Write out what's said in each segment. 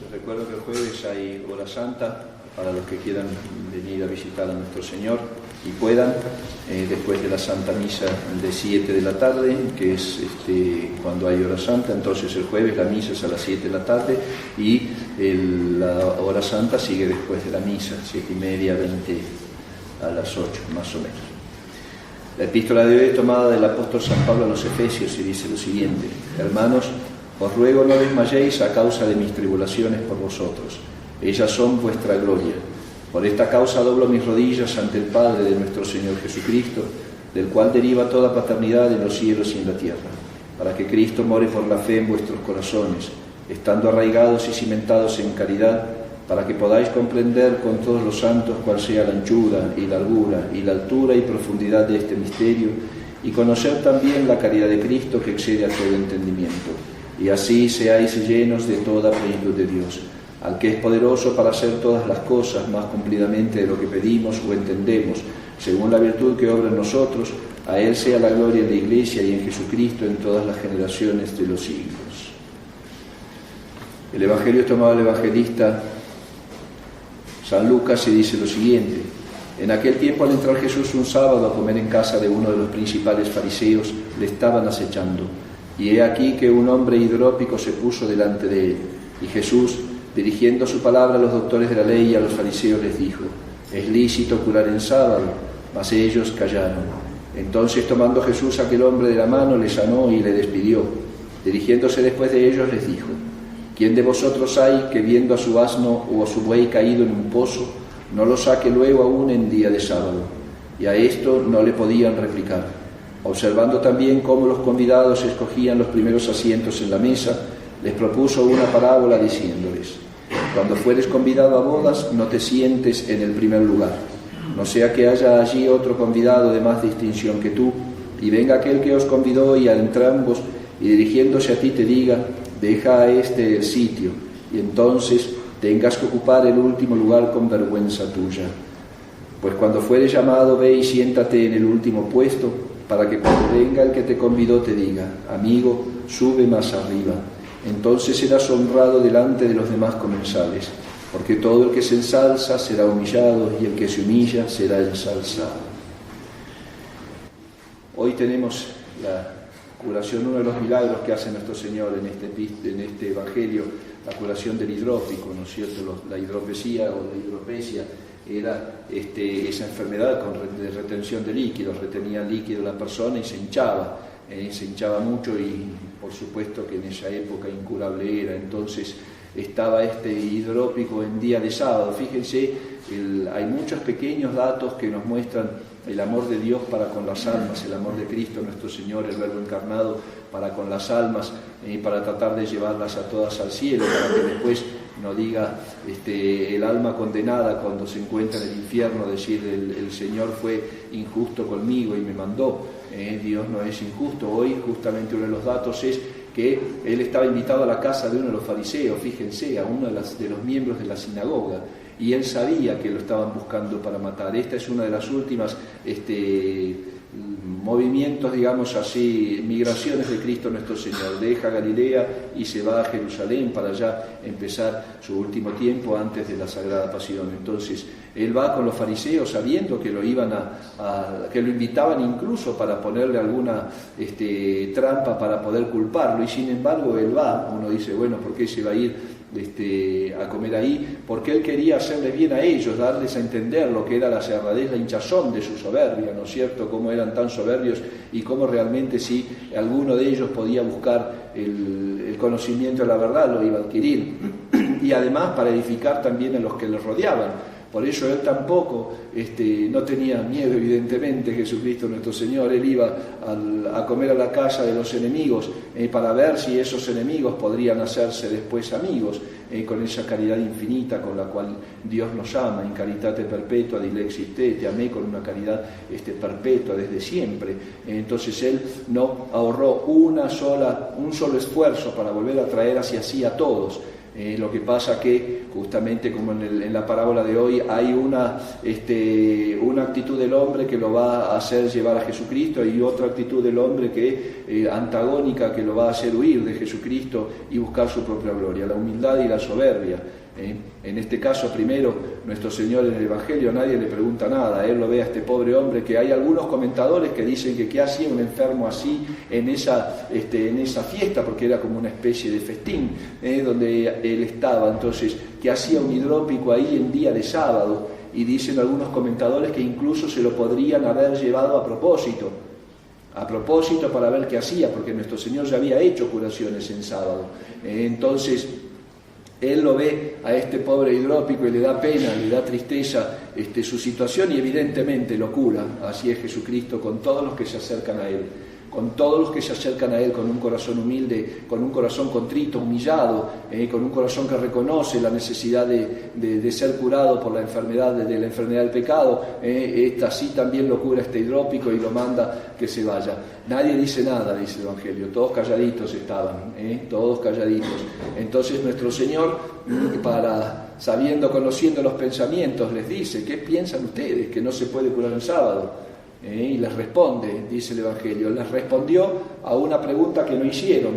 Les recuerdo que el jueves hay hora santa para los que quieran venir a visitar a nuestro Señor y puedan, después de la Santa Misa de 7 de la tarde, que es cuando hay hora santa. Entonces el jueves la misa es a las 7 de la tarde y la hora santa sigue después de la misa, 7:30, 20 a las 8 más o menos. La epístola de hoy es tomada del apóstol San Pablo a los Efesios y dice lo siguiente: Hermanos, os ruego no desmayéis a causa de mis tribulaciones por vosotros. Ellas son vuestra gloria. Por esta causa doblo mis rodillas ante el Padre de nuestro Señor Jesucristo, del cual deriva toda paternidad en los cielos y en la tierra, para que Cristo more por la fe en vuestros corazones, estando arraigados y cimentados en caridad, para que podáis comprender con todos los santos cuál sea la anchura y largura y la altura y profundidad de este misterio, y conocer también la caridad de Cristo que excede a todo entendimiento, y así seáis llenos de toda plenitud de Dios, al que es poderoso para hacer todas las cosas más cumplidamente de lo que pedimos o entendemos, según la virtud que obra en nosotros. A Él sea la gloria en la Iglesia y en Jesucristo en todas las generaciones de los siglos. El Evangelio es tomado del evangelista San Lucas y dice lo siguiente: En aquel tiempo, al entrar Jesús un sábado a comer en casa de uno de los principales fariseos, le estaban acechando. Y he aquí que un hombre hidrópico se puso delante de él. Y Jesús, dirigiendo su palabra a los doctores de la ley y a los fariseos, les dijo: Es lícito curar en sábado. Mas ellos callaron. Entonces, tomando Jesús a aquel hombre de la mano, le sanó y le despidió. Dirigiéndose después de ellos, les dijo: ¿Quién de vosotros hay que, viendo a su asno o a su buey caído en un pozo, no lo saque luego aún en día de sábado? Y a esto no le podían replicar. Observando también cómo los convidados escogían los primeros asientos en la mesa, les propuso una parábola diciéndoles: Cuando fueres convidado a bodas, no te sientes en el primer lugar, no sea que haya allí otro convidado de más distinción que tú, y venga aquel que os convidó y a entrambos, y dirigiéndose a ti te diga: Deja a este el sitio, y entonces tengas que ocupar el último lugar con vergüenza tuya. Pues cuando fueres llamado, ve y siéntate en el último puesto, para que cuando venga el que te convidó te diga: Amigo, sube más arriba. Entonces serás honrado delante de los demás comensales, porque todo el que se ensalza será humillado, y el que se humilla será ensalzado. Hoy tenemos la curación, uno de los milagros que hace nuestro Señor en este Evangelio, la curación del hidrópico, ¿no es cierto? La hidropesía o la hidropesia era esa enfermedad de retención de líquidos. Retenía líquido la persona y se hinchaba mucho, y por supuesto que en esa época incurable era. Entonces estaba este hidrópico en día de sábado. Fíjense, hay muchos pequeños datos que nos muestran el amor de Dios para con las almas, el amor de Cristo nuestro Señor, el Verbo encarnado, para con las almas, para tratar de llevarlas a todas al cielo, para que después no diga el alma condenada cuando se encuentra en el infierno, decir: el Señor fue injusto conmigo y me mandó. Dios no es injusto. Hoy justamente uno de los datos es que él estaba invitado a la casa de uno de los fariseos, fíjense, a uno de los miembros de la sinagoga, y él sabía que lo estaban buscando para matar. Esta es una de las últimas movimientos, digamos así, migraciones de Cristo nuestro Señor. Deja Galilea y se va a Jerusalén para ya empezar su último tiempo antes de la Sagrada Pasión. Entonces él va con los fariseos sabiendo que lo que lo invitaban incluso para ponerle alguna trampa para poder culparlo, y sin embargo él va. Uno dice: bueno, ¿por qué se va a ir a comer ahí? Porque él quería hacerle bien a ellos, darles a entender lo que era la cerradez, la hinchazón de su soberbia, ¿no es cierto? Cómo eran tan soberbios y cómo realmente, si alguno de ellos podía buscar el conocimiento de la verdad, lo iba a adquirir. Y además para edificar también a los que les rodeaban. Por eso él tampoco no tenía miedo, evidentemente, Jesucristo nuestro Señor. Él iba a comer a la casa de los enemigos para ver si esos enemigos podrían hacerse después amigos, con esa caridad infinita con la cual Dios nos ama. In caritate perpetua dilexit te amé con una caridad perpetua desde siempre. Entonces él no ahorró un solo esfuerzo para volver a traer hacia sí a todos. Lo que pasa que, justamente como en la parábola de hoy, hay una actitud del hombre que lo va a hacer llevar a Jesucristo y otra actitud del hombre que antagónica, que lo va a hacer huir de Jesucristo y buscar su propia gloria, la humildad y la soberbia. En este caso, primero, nuestro Señor en el Evangelio a nadie le pregunta nada, Él lo ve a este pobre hombre, que hay algunos comentadores que dicen que qué hacía un enfermo así en esa fiesta, porque era como una especie de festín donde él estaba. Entonces, ¿qué hacía un hidrópico ahí en día de sábado? Y dicen algunos comentadores que incluso se lo podrían haber llevado a propósito para ver qué hacía, porque nuestro Señor ya había hecho curaciones en sábado. Entonces, Él lo ve a este pobre hidrópico y le da pena, le da tristeza su situación, y evidentemente lo cura. Así es Jesucristo con todos los que se acercan a Él. Con todos los que se acercan a Él con un corazón humilde, con un corazón contrito, humillado, con un corazón que reconoce la necesidad de ser curado por la enfermedad, de la enfermedad del pecado, así también lo cura este hidrópico y lo manda que se vaya. Nadie dice nada, dice el Evangelio, todos calladitos estaban, todos calladitos. Entonces nuestro Señor, conociendo los pensamientos, les dice: ¿qué piensan ustedes? Que no se puede curar el sábado. Y les responde, dice el Evangelio, les respondió a una pregunta que no hicieron.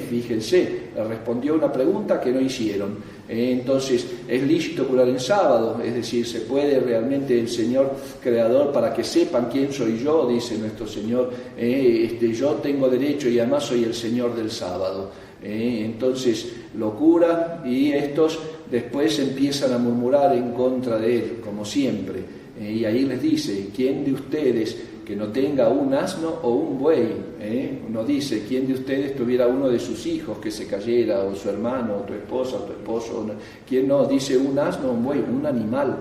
Fíjense, les respondió a una pregunta que no hicieron. Entonces, ¿es lícito curar en sábado? Es decir, ¿se puede realmente el Señor Creador, para que sepan quién soy yo? Dice nuestro Señor, yo tengo derecho y además soy el Señor del sábado. Entonces lo cura, y estos después empiezan a murmurar en contra de Él, como siempre. Y ahí les dice: ¿quién de ustedes que no tenga un asno o un buey? No dice: ¿quién de ustedes tuviera uno de sus hijos que se cayera, o su hermano, o tu esposa, o tu esposo? ¿Quién no? Dice: un asno o un buey, un animal.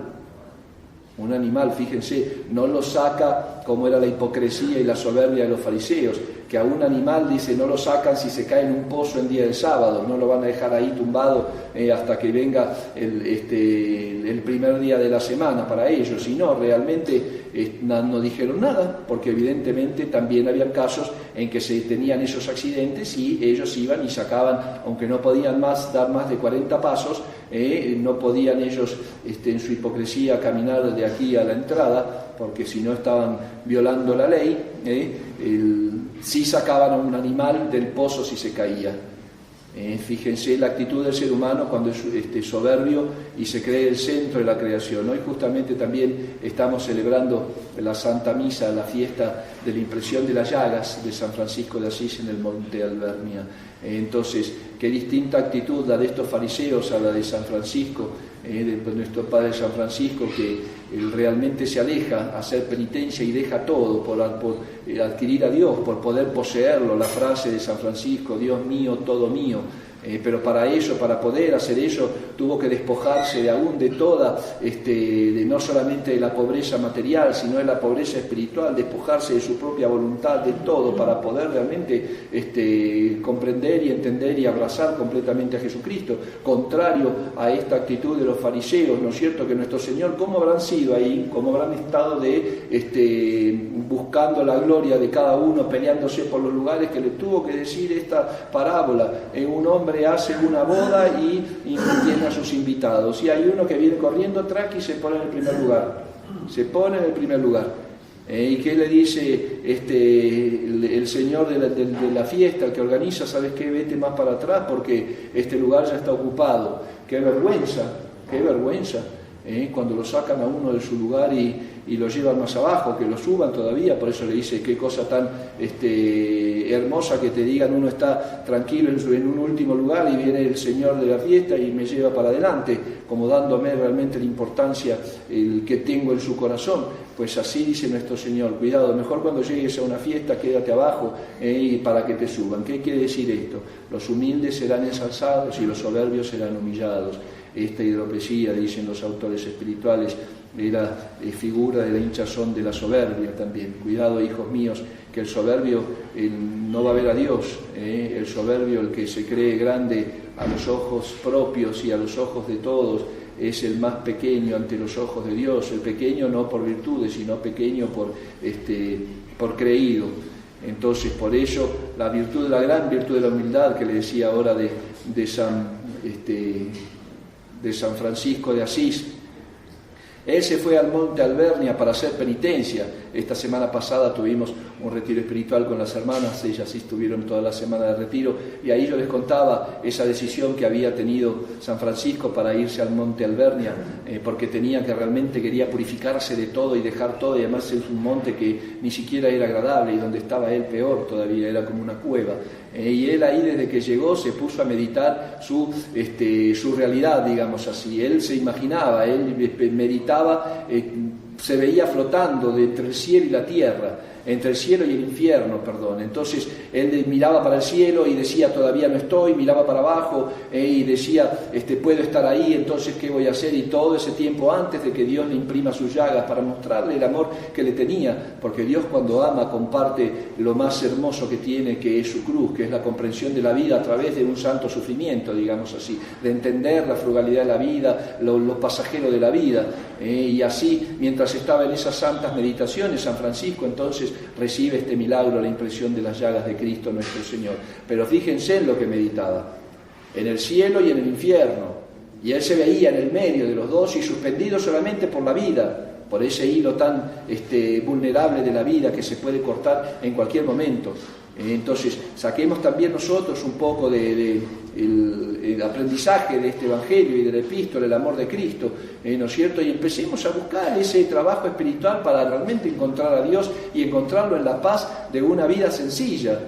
Un animal, fíjense, no lo saca como era la hipocresía y la soberbia de los fariseos, que a un animal, dice, no lo sacan si se cae en un pozo en día del sábado, no lo van a dejar ahí tumbado hasta que venga el primer día de la semana para ellos. Y no, realmente no dijeron nada, porque evidentemente también había casos en que se tenían esos accidentes y ellos iban y sacaban, aunque no podían dar más de 40 pasos, no podían ellos en su hipocresía caminar de aquí a la entrada, porque si no estaban violando la ley. Sí sacaban a un animal del pozo si se caía. Fíjense la actitud del ser humano cuando es soberbio y se cree el centro de la creación. Hoy justamente también estamos celebrando la Santa Misa, la fiesta de la impresión de las llagas de San Francisco de Asís en el Monte Albernia. Entonces, qué distinta actitud la de estos fariseos a la de San Francisco, de nuestro Padre San Francisco, que realmente se aleja a hacer penitencia y deja todo por adquirir a Dios, por poder poseerlo. La frase de San Francisco: Dios mío, todo mío. Pero para poder hacer eso, tuvo que despojarse de toda, no solamente de la pobreza material, sino de la pobreza espiritual, despojarse de su propia voluntad, de todo, para poder realmente comprender y entender y abrazar completamente a Jesucristo. Contrario a esta actitud de los fariseos, ¿no es cierto? Que nuestro Señor, ¿cómo habrán sido ahí? ¿Cómo habrán estado buscando la gloria de cada uno, peleándose por los lugares, que le tuvo que decir esta parábola? Un hombre hace una boda y tiene a sus invitados, y hay uno que viene corriendo atrás y se pone en el primer lugar. ¿Y qué le dice el señor de la fiesta, el que organiza? ¿Sabes qué? Vete más para atrás porque este lugar ya está ocupado. ¡Qué vergüenza! Cuando lo sacan a uno de su lugar y lo llevan más abajo, que lo suban todavía. Por eso le dice: qué cosa tan hermosa que te digan, uno está tranquilo en un último lugar y viene el señor de la fiesta y me lleva para adelante, como dándome realmente la importancia que tengo en su corazón. Pues así dice nuestro Señor: cuidado, mejor cuando llegues a una fiesta quédate abajo para que te suban. ¿Qué quiere decir esto? Los humildes serán ensalzados y los soberbios serán humillados. Esta hidropesía, dicen los autores espirituales, era figura de la hinchazón de la soberbia también. Cuidado, hijos míos, que el soberbio no va a ver a Dios. El soberbio, el que se cree grande a los ojos propios y a los ojos de todos, es el más pequeño ante los ojos de Dios. El pequeño no por virtudes, sino pequeño por creído. Entonces, por ello, la gran virtud de la humildad, que le decía ahora de San de San Francisco de Asís. Él se fue al monte Albernia para hacer penitencia. Esta semana pasada tuvimos un retiro espiritual con las hermanas, ellas sí estuvieron toda la semana de retiro, y ahí yo les contaba esa decisión que había tenido San Francisco para irse al monte Albernia, porque realmente quería purificarse de todo y dejar todo, y además es un monte que ni siquiera era agradable, y donde estaba él peor todavía, era como una cueva. Y él ahí desde que llegó se puso a meditar su realidad, digamos así. Él se imaginaba, él meditaba, se veía flotando entre el cielo y la tierra, entre el cielo y el infierno, perdón. Entonces él miraba para el cielo y decía, todavía no estoy, miraba para abajo y decía, puedo estar ahí, entonces ¿qué voy a hacer? Y todo ese tiempo antes de que Dios le imprima sus llagas para mostrarle el amor que le tenía, porque Dios cuando ama comparte lo más hermoso que tiene, que es su cruz, que es la comprensión de la vida a través de un santo sufrimiento, digamos así, de entender la frugalidad de la vida, lo pasajero de la vida. Y así, mientras estaba en esas santas meditaciones, San Francisco entonces recibe este milagro, la impresión de las llagas de Cristo nuestro Señor. Pero fíjense en lo que meditaba, en el cielo y en el infierno, y él se veía en el medio de los dos y suspendido solamente por la vida, por ese hilo tan vulnerable de la vida que se puede cortar en cualquier momento. Entonces saquemos también nosotros un poco el aprendizaje de este Evangelio y de la epístola, el amor de Cristo, ¿no es cierto? Y empecemos a buscar ese trabajo espiritual para realmente encontrar a Dios y encontrarlo en la paz de una vida sencilla,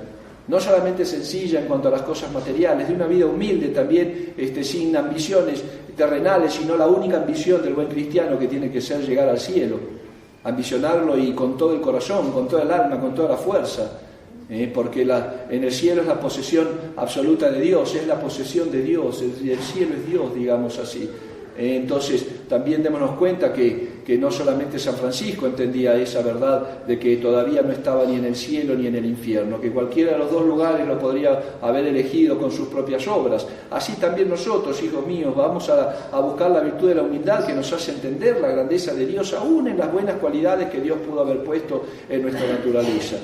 no solamente sencilla en cuanto a las cosas materiales, de una vida humilde también, sin ambiciones terrenales, sino la única ambición del buen cristiano, que tiene que ser llegar al cielo, ambicionarlo y con todo el corazón, con toda el alma, con toda la fuerza. Porque en el cielo es la posesión absoluta de Dios, es la posesión de Dios, el cielo es Dios, digamos así. Entonces también démonos cuenta que no solamente San Francisco entendía esa verdad de que todavía no estaba ni en el cielo ni en el infierno, que cualquiera de los dos lugares lo podría haber elegido con sus propias obras. Así también nosotros, hijos míos, vamos a buscar la virtud de la humildad, que nos hace entender la grandeza de Dios aún en las buenas cualidades que Dios pudo haber puesto en nuestra naturaleza.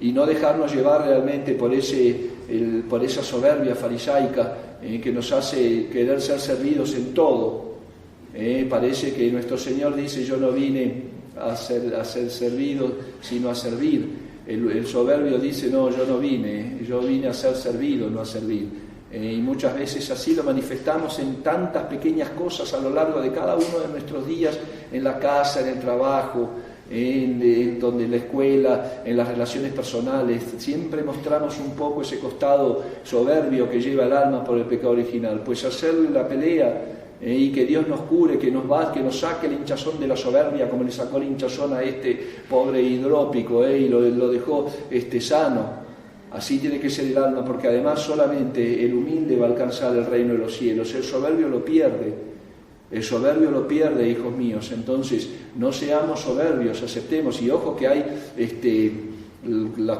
Y no dejarnos llevar realmente por esa soberbia farisaica que nos hace querer ser servidos en todo. Parece que nuestro Señor dice, yo no vine a ser servido, sino a servir. El soberbio dice, no, yo no vine, yo vine a ser servido, no a servir. Y muchas veces así lo manifestamos en tantas pequeñas cosas a lo largo de cada uno de nuestros días, en la casa, en el trabajo, en la escuela, en las relaciones personales. Siempre mostramos un poco ese costado soberbio que lleva el alma por el pecado original. Pues hacerle la pelea y que Dios nos cure, que nos saque el hinchazón de la soberbia, como le sacó el hinchazón a este pobre hidrópico, y lo dejó sano. Así tiene que ser el alma, porque además solamente el humilde va a alcanzar el reino de los cielos. El soberbio lo pierde. El soberbio lo pierde, hijos míos. Entonces, no seamos soberbios, aceptemos. Y ojo que hay,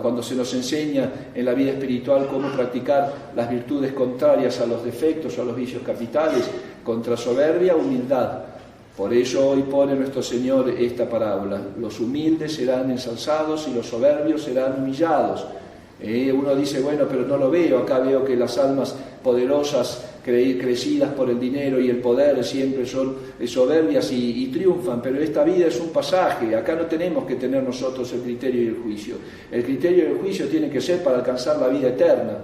cuando se nos enseña en la vida espiritual cómo practicar las virtudes contrarias a los defectos o a los vicios capitales, contra soberbia, humildad. Por eso hoy pone nuestro Señor esta parábola. Los humildes serán ensalzados y los soberbios serán humillados. Uno dice, bueno, pero no lo veo. Acá veo que las almas poderosas, crecidas por el dinero y el poder, siempre son soberbias y triunfan, pero esta vida es un pasaje. Acá no tenemos que tener nosotros el criterio y el juicio. El criterio y el juicio tienen que ser para alcanzar la vida eterna.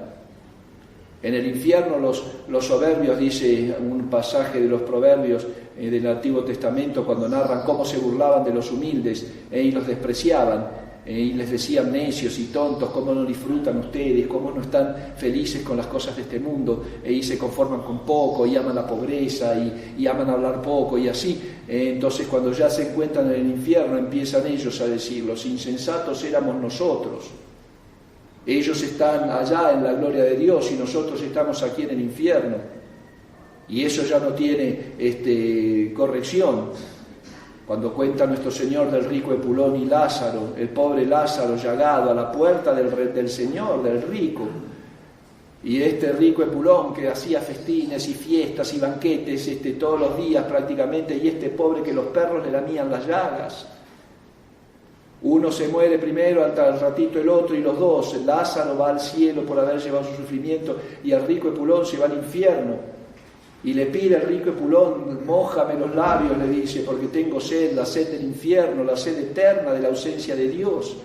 En el infierno los soberbios, dice un pasaje de los Proverbios del Antiguo Testamento, cuando narran cómo se burlaban de los humildes y los despreciaban. Y les decían necios y tontos, cómo no disfrutan ustedes, cómo no están felices con las cosas de este mundo, y se conforman con poco, y aman la pobreza, y aman hablar poco, y así. Entonces cuando ya se encuentran en el infierno, empiezan ellos a decir, los insensatos éramos nosotros. Ellos están allá en la gloria de Dios y nosotros estamos aquí en el infierno. Y eso ya no tiene corrección. Cuando cuenta nuestro Señor del rico Epulón y Lázaro, el pobre Lázaro llagado a la puerta del Señor, del rico, y este rico Epulón que hacía festines y fiestas y banquetes todos los días prácticamente, y este pobre que los perros le lamían las llagas. Uno se muere primero, al ratito el otro, y los dos. Lázaro va al cielo por haber llevado su sufrimiento, y el rico Epulón se va al infierno. Y le pide al rico Epulón: mójame los labios, le dice, porque tengo sed, la sed del infierno, la sed eterna de la ausencia de Dios.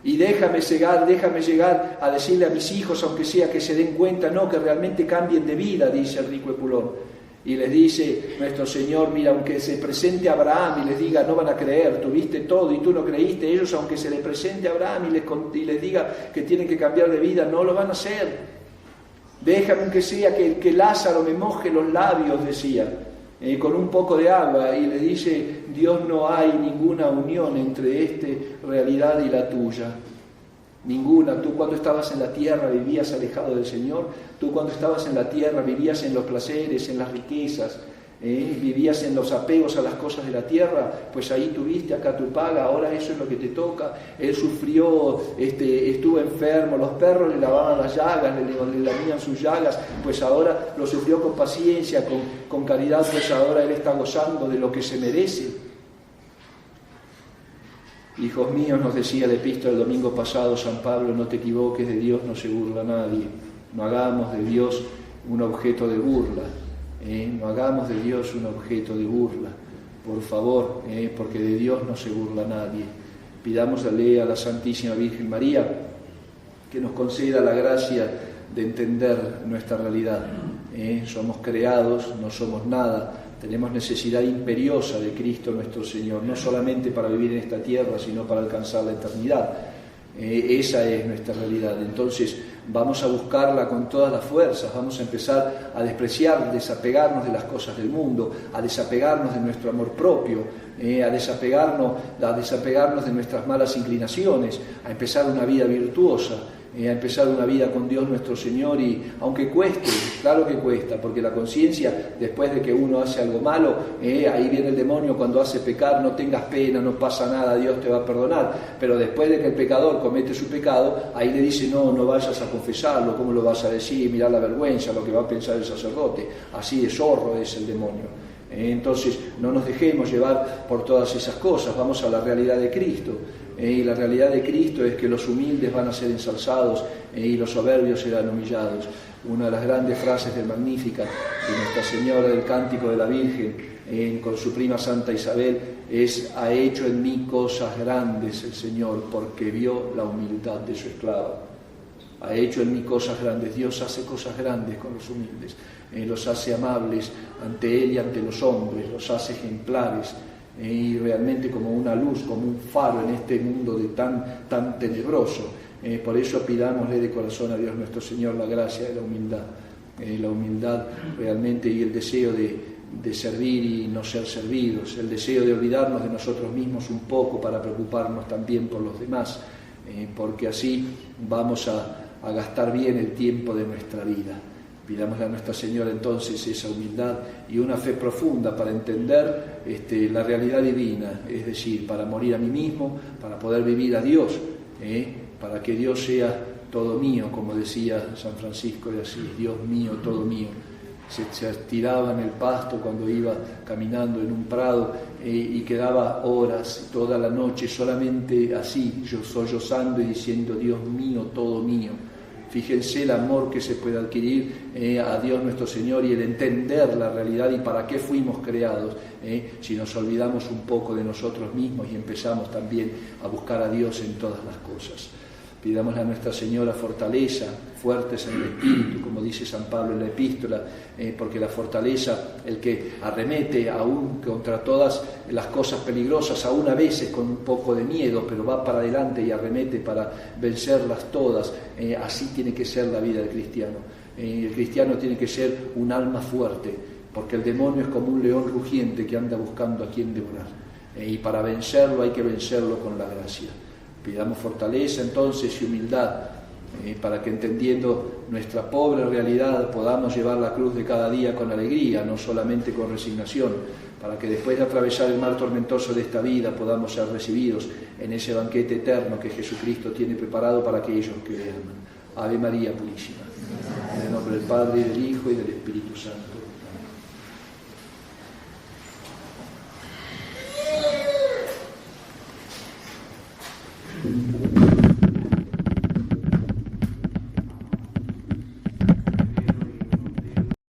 Y déjame llegar a decirle a mis hijos, aunque sea que se den cuenta, no, que realmente cambien de vida, dice el rico Epulón. Y les dice nuestro Señor: mira, aunque se presente a Abraham y les diga, no van a creer, tuviste todo y tú no creíste, ellos aunque se les presente a Abraham y les diga que tienen que cambiar de vida, no lo van a hacer. Déjame aunque sea que Lázaro me moje los labios, decía, con un poco de agua. Y le dice: Dios, no hay ninguna unión entre esta realidad y la tuya. Ninguna. Tú cuando estabas en la tierra vivías alejado del Señor. Tú cuando estabas en la tierra vivías en los placeres, en las riquezas, vivías en los apegos a las cosas de la tierra. Pues ahí tuviste, acá tu paga, ahora eso es lo que te toca. Él sufrió, estuvo enfermo, los perros le lavaban las llagas, le lamían sus llagas, pues ahora lo sufrió con paciencia, con caridad, pues ahora él está gozando de lo que se merece. Hijos míos, nos decía la epístola el domingo pasado San Pablo, no te equivoques, de Dios no se burla nadie. No hagamos de Dios un objeto de burla. No hagamos de Dios un objeto de burla, por favor, porque de Dios no se burla nadie. Pidámosle a la Santísima Virgen María que nos conceda la gracia de entender nuestra realidad. Somos creados, no somos nada. Tenemos necesidad imperiosa de Cristo nuestro Señor, no solamente para vivir en esta tierra, sino para alcanzar la eternidad. Esa es nuestra realidad. Entonces vamos a buscarla con todas las fuerzas, vamos a empezar a despreciar, desapegarnos de las cosas del mundo, a desapegarnos de nuestro amor propio, a desapegarnos de nuestras malas inclinaciones, a empezar una vida virtuosa, a empezar una vida con Dios nuestro Señor. Y aunque cueste, claro que cuesta, porque la conciencia, después de que uno hace algo malo, ahí viene el demonio cuando hace pecar: no tengas pena, no pasa nada, Dios te va a perdonar. Pero después de que el pecador comete su pecado, ahí le dice: no vayas a confesarlo, ¿cómo lo vas a decir? Mirá la vergüenza, lo que va a pensar el sacerdote. Así de zorro es el demonio. Entonces no nos dejemos llevar por todas esas cosas, vamos a la realidad de Cristo. Y la realidad de Cristo es que los humildes van a ser ensalzados y los soberbios serán humillados. Una de las grandes frases del Magníficat de Nuestra Señora del Cántico de la Virgen con su prima Santa Isabel es: ha hecho en mí cosas grandes el Señor, porque vio la humildad de su esclavo. Ha hecho en mí cosas grandes. Dios hace cosas grandes con los humildes, los hace amables ante Él y ante los hombres, los hace ejemplares, y realmente como una luz, como un faro en este mundo de tan tenebroso. Por eso pidámosle de corazón a Dios nuestro Señor la gracia de la humildad realmente, y el deseo de servir y no ser servidos, el deseo de olvidarnos de nosotros mismos un poco para preocuparnos también por los demás, porque así vamos a gastar bien el tiempo de nuestra vida. Pidámosle a Nuestra Señora entonces esa humildad y una fe profunda para entender la realidad divina, es decir, para morir a mí mismo, para poder vivir a Dios, para que Dios sea todo mío, como decía San Francisco de Asís: Dios mío, todo mío. Se tiraba en el pasto cuando iba caminando en un prado y quedaba horas, toda la noche, solamente así, sollozando y diciendo: Dios mío, todo mío. Fíjense el amor que se puede adquirir a Dios nuestro Señor y el entender la realidad y para qué fuimos creados, si nos olvidamos un poco de nosotros mismos y empezamos también a buscar a Dios en todas las cosas. Pidámosle a Nuestra Señora fortaleza, fuertes en el espíritu, como dice San Pablo en la epístola, porque la fortaleza, el que arremete aún contra todas las cosas peligrosas, aún a veces con un poco de miedo, pero va para adelante y arremete para vencerlas todas. Así tiene que ser la vida del cristiano. El cristiano tiene que ser un alma fuerte, porque el demonio es como un león rugiente que anda buscando a quien devorar. Y para vencerlo hay que vencerlo con la gracia. Pidamos fortaleza entonces y humildad, para que, entendiendo nuestra pobre realidad, podamos llevar la cruz de cada día con alegría, no solamente con resignación, para que después de atravesar el mar tormentoso de esta vida podamos ser recibidos en ese banquete eterno que Jesucristo tiene preparado para aquellos que le aman. Ave María Purísima. En el nombre del Padre, y del Hijo, y del Espíritu Santo.